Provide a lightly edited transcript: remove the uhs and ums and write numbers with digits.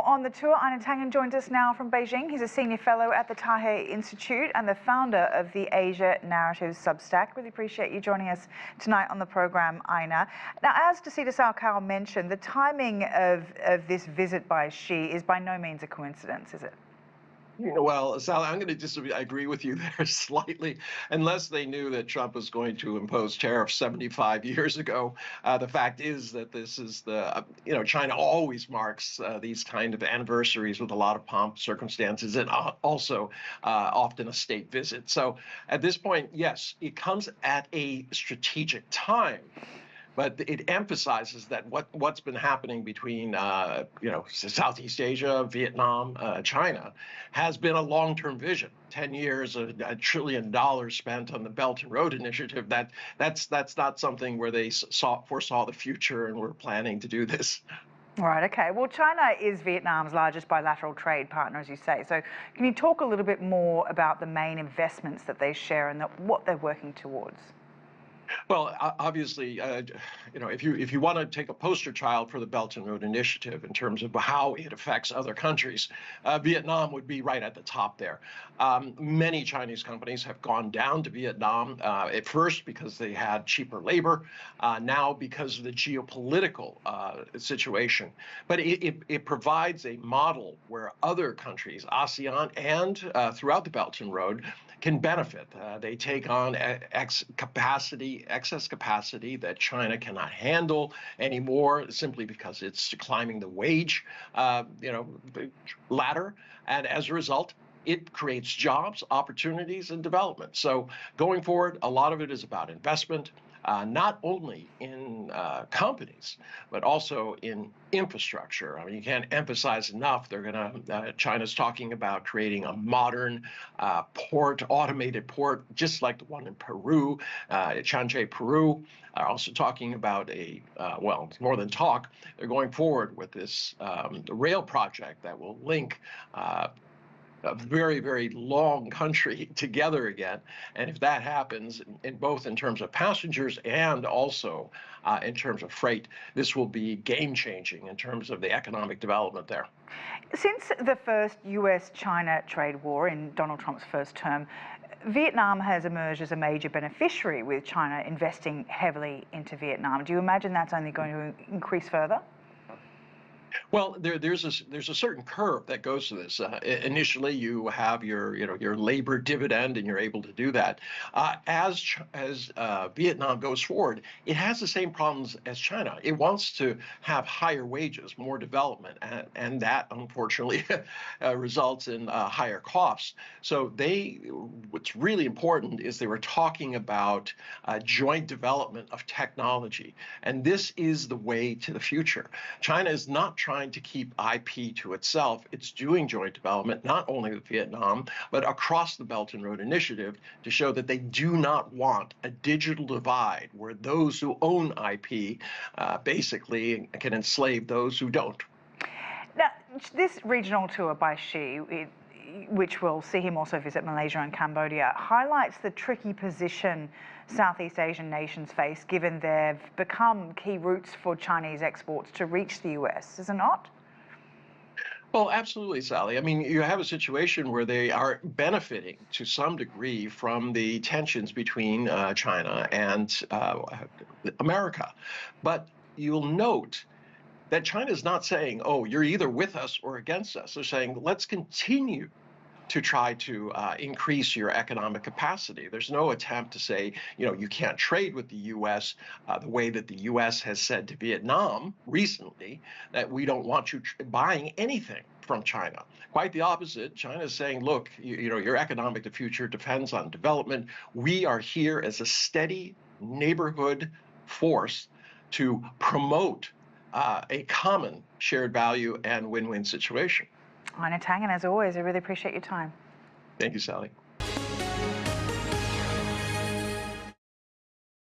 on the tour. Einar Tangen joins us now from Beijing. He's a senior fellow at the Taihe Institute and the founder of the Asia Narrative Substack. Really appreciate you joining us tonight on the program, Einar. Now, as Desita Salkau mentioned, the timing of this visit by Xi is by no means a coincidence, is it? Well, Sally, I'm going to disagree. I agree with you there slightly. Unless they knew that Trump was going to impose tariffs 75 years ago, the fact is that this is China always marks these kind of anniversaries with a lot of pomp, circumstances, and also often a state visit. So at this point, yes, it comes at a strategic time. But it emphasizes that what's been happening between Southeast Asia, Vietnam, China has been a long-term vision. 10 years, $1 trillion spent on the Belt and Road Initiative. That's not something where they foresaw the future and were planning to do this. Right, okay. Well, China is Vietnam's largest bilateral trade partner, as you say. So can you talk a little bit more about the main investments that they share and what they're working towards? Well, obviously, if you want to take a poster child for the Belt and Road Initiative in terms of how it affects other countries, Vietnam would be right at the top there. Many Chinese companies have gone down to Vietnam at first because they had cheaper labor, now because of the geopolitical situation. But it provides a model where other countries, ASEAN and throughout the Belt and Road, can benefit. They take on excess capacity that China cannot handle anymore simply because it's climbing the wage ladder. And as a result, it creates jobs, opportunities, and development. So going forward, a lot of it is about investment, not only in companies, but also in infrastructure. I mean, you can't emphasize enough. China's talking about creating a modern automated port, just like the one in Peru, Chanche, Peru. Are also talking about it's more than talk. They're going forward with this rail project that will link a very, very long country together again. And if that happens, both in terms of passengers and also in terms of freight, this will be game-changing in terms of the economic development there. Since the first US-China trade war in Donald Trump's first term, Vietnam has emerged as a major beneficiary, with China investing heavily into Vietnam. Do you imagine that's only going to increase further? Well, there's a certain curve that goes to this. Initially, you have your labor dividend, and you're able to do that. As Vietnam goes forward, it has the same problems as China. It wants to have higher wages, more development, and that unfortunately results in higher costs. So what's really important is they were talking about joint development of technology, and this is the way to the future. China is not trying to keep IP to itself. It's doing joint development, not only with Vietnam, but across the Belt and Road Initiative to show that they do not want a digital divide where those who own IP basically can enslave those who don't. Now, this regional tour by Xi, which will see him also visit Malaysia and Cambodia, highlights the tricky position Southeast Asian nations face, given they've become key routes for Chinese exports to reach the US, is it not? Well, absolutely, Sally. I mean, you have a situation where they are benefiting to some degree from the tensions between China and America. But you'll note that China is not saying, oh, you're either with us or against us. They're saying, let's continue to try to increase your economic capacity. There's no attempt to say, you can't trade with the U.S. The way that the U.S. has said to Vietnam recently that we don't want you buying anything from China. Quite the opposite. China is saying, look, your economic future depends on development. We are here as a steady neighborhood force to promote a common shared value and win-win situation. Einar Tangen, as always, I really appreciate your time. Thank you, Sally.